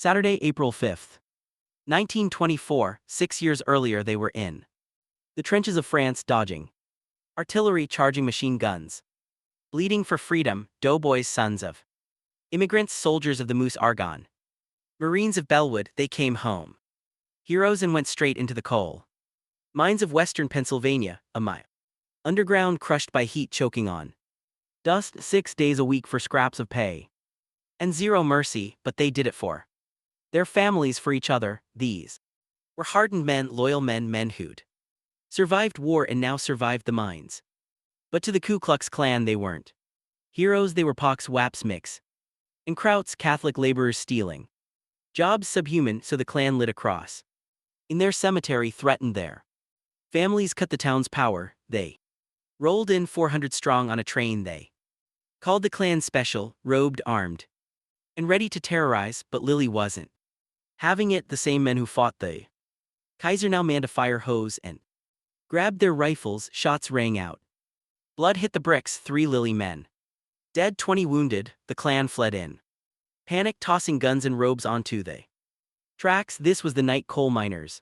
Saturday, April 5th, 1924, 6 years earlier they were in the trenches of France dodging artillery charging machine guns. Bleeding for freedom, doughboys sons of immigrants, soldiers of the Moose Argonne. Marines of Bellwood, they came home. Heroes and went straight into the coal mines of western Pennsylvania, a mile underground, crushed by heat, choking on dust, 6 days a week for scraps of pay. And zero mercy, but they did it for their families, for each other. These were hardened men, loyal men, men who'd survived war and now survived the mines. But to the Ku Klux Klan they weren't heroes, they were pox, waps, mix, and krauts, Catholic laborers stealing jobs, subhuman. So the Klan lit a cross in their cemetery, threatened their families, cut the town's power. They rolled in 400 strong on a train they called the Klan Special, robed, armed, and ready to terrorize. But Lilly wasn't having it. The same men who fought the Kaiser now manned a fire hose and grabbed their rifles. Shots rang out. Blood hit the bricks. 3 Lilly men dead, 20 wounded. The Klan fled in panic, tossing guns and robes onto the tracks. This was the night coal miners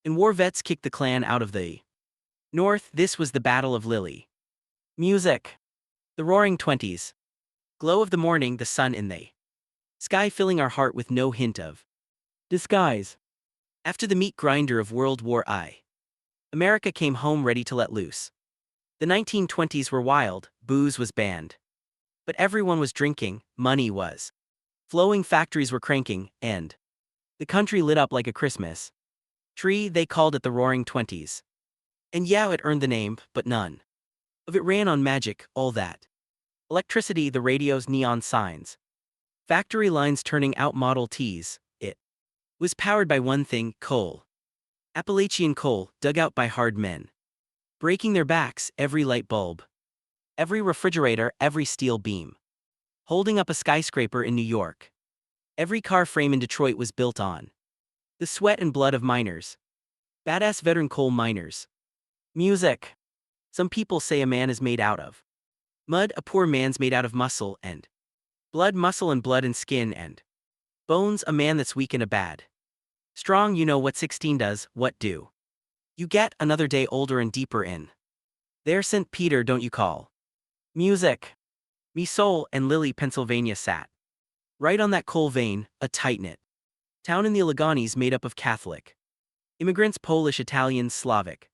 and war vets kicked the Klan out of the North. This was the Battle of Lilly. Music. The roaring 20s. Glow of the morning, the sun in the sky, filling our heart with no hint of disguise. After the meat grinder of World War I, America came home ready to let loose. The 1920s were wild, booze was banned. But everyone was drinking, money was flowing, factories were cranking, and the country lit up like a Christmas tree. They called it the Roaring Twenties. And yeah, it earned the name, but none of it ran on magic, all that electricity, the radios, neon signs, factory lines turning out Model Ts. It was powered by one thing: coal. Appalachian coal, dug out by hard men, breaking their backs. Every light bulb, every refrigerator, every steel beam holding up a skyscraper in New York, every car frame in Detroit was built on the sweat and blood of miners. Badass veteran coal miners. Music. Some people say a man is made out of mud, a poor man's made out of muscle and blood, muscle and blood and skin and bones. A man that's weak and a bad strong. You know what 16 does. What do you get? Another day older and deeper in there. St. Peter, don't you call? Music. Me soul. And Lilly, Pennsylvania sat right on that coal vein, a tight-knit town in the Alleghanies made up of Catholic immigrants, Polish, Italian, Slavic,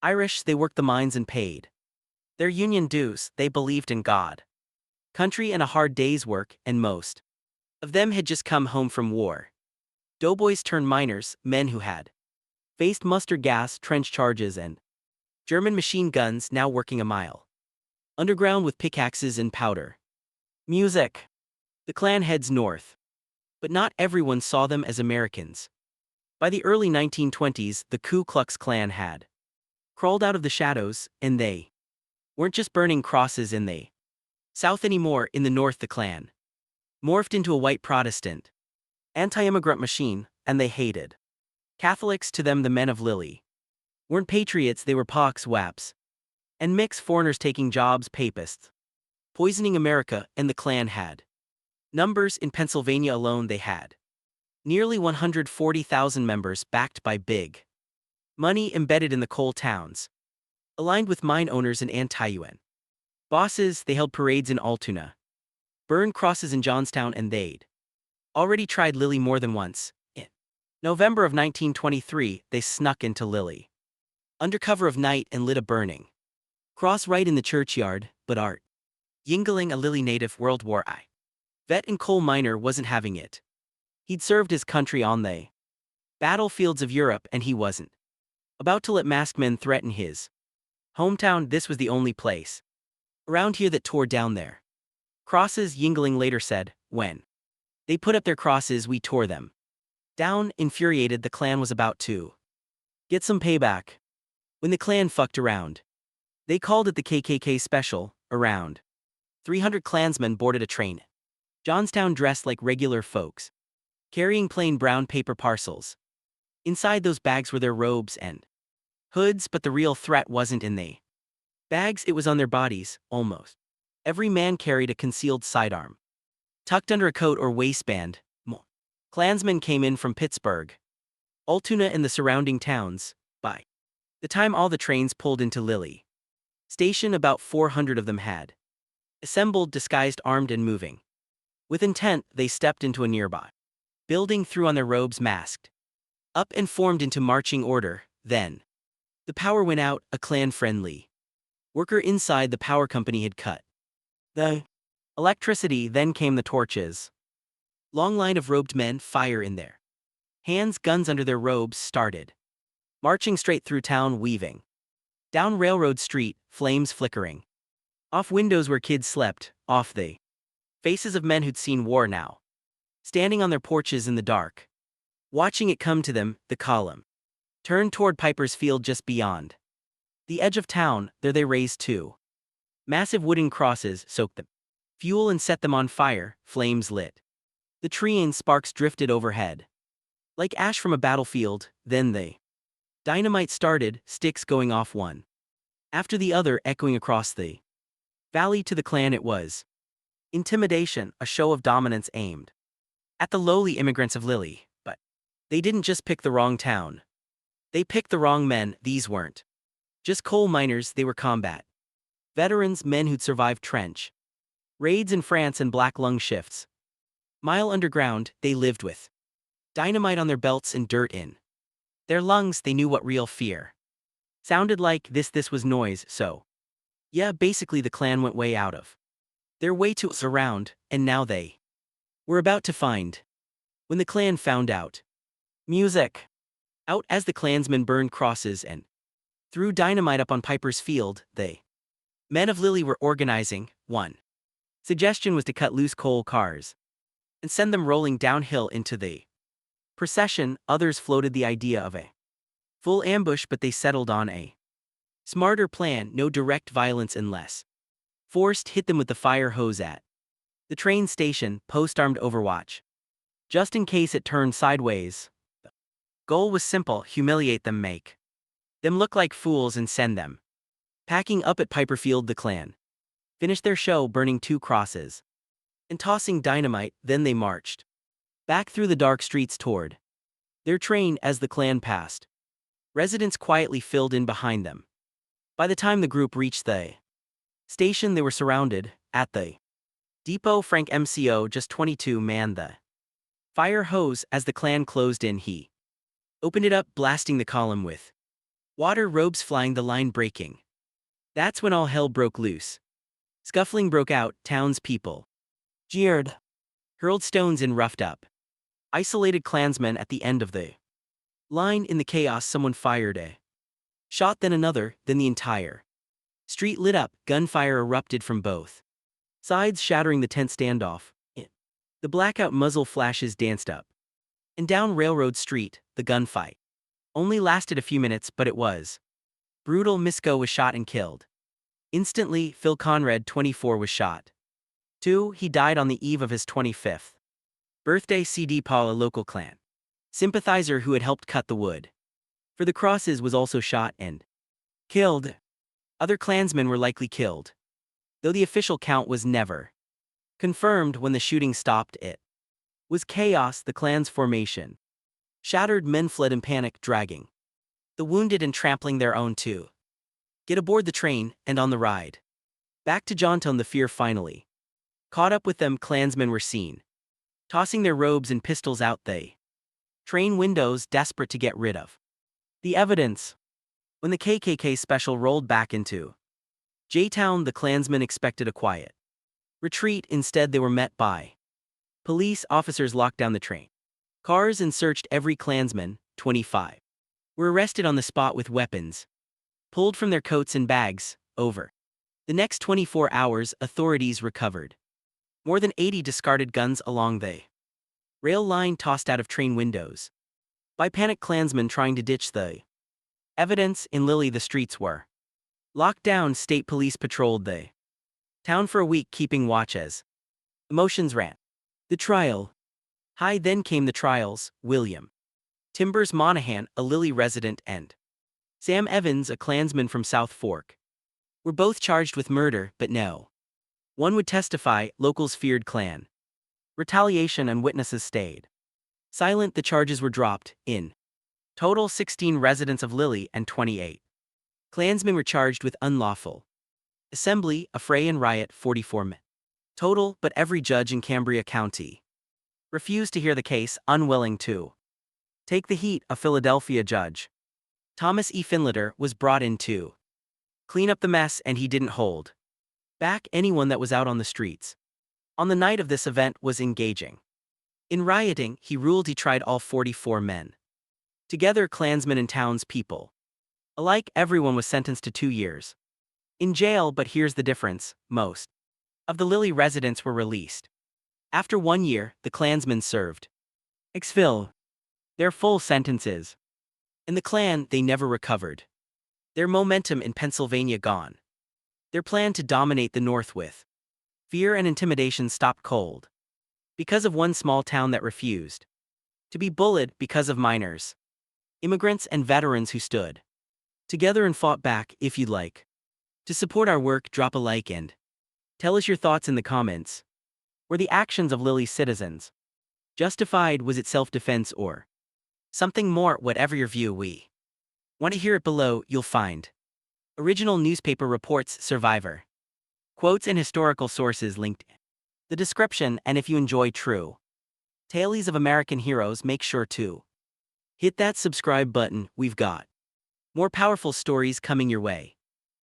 Irish. They worked the mines and paid their union dues. They believed in God, country, and a hard day's work, and most of them had just come home from war. Doughboys turned miners, men who had faced mustard gas, trench charges, and German machine guns, now working a mile underground with pickaxes and powder. Music. The Klan heads north. But not everyone saw them as Americans. By the early 1920s, the Ku Klux Klan had crawled out of the shadows, and they weren't just burning crosses in the South anymore. In the North, the Klan morphed into a white Protestant anti-immigrant machine, and they hated Catholics. To them, the men of Lilly weren't patriots, they were pox, waps, and mix, foreigners taking jobs, papists poisoning America. And the Klan had numbers. In Pennsylvania alone they had nearly 140,000 members, backed by big money, embedded in the coal towns, aligned with mine owners and anti-UN bosses. They held parades in Altoona, burned crosses in Johnstown, and they'd already tried Lilly more than once. In November of 1923, they snuck into Lilly under cover of night and lit a burning cross right in the churchyard. But Art Yingling, a Lilly native, World War I vet and coal miner, wasn't having it. He'd served his country on the battlefields of Europe, and he wasn't about to let masked men threaten his hometown. This was the only place around here that tore down their crosses. Yingling later said, when they put up their crosses, we tore them down. Infuriated, the Klan was about to get some payback. When the Klan fucked around, they called it the KKK Special. Around 300 Klansmen boarded a train Johnstown, dressed like regular folks, carrying plain brown paper parcels. Inside those bags were their robes and hoods, but the real threat wasn't in the bags, it was on their bodies. Almost every man carried a concealed sidearm tucked under a coat or waistband. Klansmen came in from Pittsburgh, Altoona and the surrounding towns. By the time all the trains pulled into Lilly station, about 400 of them had assembled, disguised, armed, and moving. With intent, they stepped into a nearby building, threw on their robes, masked up, and formed into marching order. Then the power went out. A Klan-friendly worker inside the power company had cut the electricity. Then came the torches. Long line of robed men, fire in their hands, guns under their robes, started marching straight through town, weaving down Railroad Street, flames flickering off windows where kids slept, off the faces of men who'd seen war, now standing on their porches in the dark, watching it come to them. The column turned toward Piper's Field just beyond the edge of town. There they raised two massive wooden crosses, soaked them fuel, and set them on fire. Flames lit the tree and sparks drifted overhead like ash from a battlefield. Then the dynamite started, sticks going off one after the other, echoing across the valley. To the Klan it was intimidation, a show of dominance aimed at the lowly immigrants of Lilly. But they didn't just pick the wrong town. They picked the wrong men. These weren't just coal miners, they were combat veterans, men who'd survived trench raids in France and black lung shifts. Mile underground, they lived with dynamite on their belts and dirt in their lungs. They knew what real fear sounded like. This was noise. So yeah, basically the Klan went way out of their way to surround, and now they were about to find. When the Klan found out, music out as the Klansmen burned crosses and threw dynamite up on Piper's Field. They men of Lilly were organizing. One suggestion was to cut loose coal cars and send them rolling downhill into the procession. Others floated the idea of a full ambush, but they settled on a smarter plan: no direct violence unless forced. Hit them with the fire hose at the train station, post-armed overwatch just in case it turned sideways. The goal was simple: humiliate them, make them look like fools, and send them packing up at Piper Field. The Klan finished their show burning two crosses and tossing dynamite. Then they marched back through the dark streets toward their train. As the Klan passed, residents quietly filled in behind them. By the time the group reached the station, they were surrounded. At the depot, Frank MCO, just 22, manned the fire hose. As the Klan closed in, he opened it up, blasting the column with water, robes flying, the line breaking. That's when all hell broke loose. Scuffling broke out, townspeople jeered, hurled stones, and roughed up isolated Klansmen at the end of the line. In the chaos, someone fired a shot, then another, then the entire street lit up. Gunfire erupted from both sides, shattering the tense standoff. The blackout muzzle flashes danced up and down Railroad Street. The gunfight only lasted a few minutes, but it was brutal. Misko was shot and killed instantly. Phil Conrad, 24, was shot too. He died on the eve of his 25th birthday. C.D. Paul, a local Klan sympathizer who had helped cut the wood for the crosses, was also shot and killed. Other Klansmen were likely killed, though the official count was never confirmed. When the shooting stopped, it was chaos. The Klan's formation shattered. Men fled in panic, dragging the wounded and trampling their own to get aboard the train. And on the ride back to Johntown, the fear finally caught up with them. Klansmen were seen tossing their robes and pistols out the train windows, desperate to get rid of the evidence. When the KKK special rolled back into J-Town, the Klansmen expected a quiet retreat. Instead, they were met by police. Officers locked down the train cars and searched every Klansman. 25 were arrested on the spot with weapons pulled from their coats and bags. Over the next 24 hours, authorities recovered more than 80 discarded guns along the rail line, tossed out of train windows by panicked Klansmen trying to ditch the evidence. In Lilly, the streets were locked down. State police patrolled the town for a week, keeping watch as emotions ran. The trial. High. Then came the trials. William Timbers Monahan, a Lilly resident, and Sam Evans, a Klansman from South Fork, were both charged with murder, but no one would testify. Locals feared Klan retaliation and witnesses stayed Silent, the charges were dropped. In total, 16 residents of Lilly and 28 Klansmen were charged with unlawful assembly, affray and riot. 44 men total, but every judge in Cambria County refused to hear the case, unwilling to take the heat. A Philadelphia judge, Thomas E. Finletter, was brought in to clean up the mess, and he didn't hold back anyone that was out on the streets on the night of this event was engaging in rioting. He ruled he tried all 44 men together, Klansmen and townspeople alike. Everyone was sentenced to 2 years in jail, but here's the difference: most of the Lilly residents were released after 1 year. The Klansmen served exfil their full sentences. In the Klan, they never recovered their momentum in Pennsylvania gone. Their plan to dominate the North with fear and intimidation stopped cold because of one small town that refused to be bullied, because of minors, immigrants, and veterans who stood together and fought back. If you'd like to support our work, drop a like and tell us your thoughts in the comments. Were the actions of Lilly's citizens justified? Was it self-defense or something more? Whatever your view, we want to hear it below. You'll find original newspaper reports, survivor quotes, and historical sources linked in the description. And if you enjoy true tales of American heroes, make sure to hit that subscribe button. We've got more powerful stories coming your way.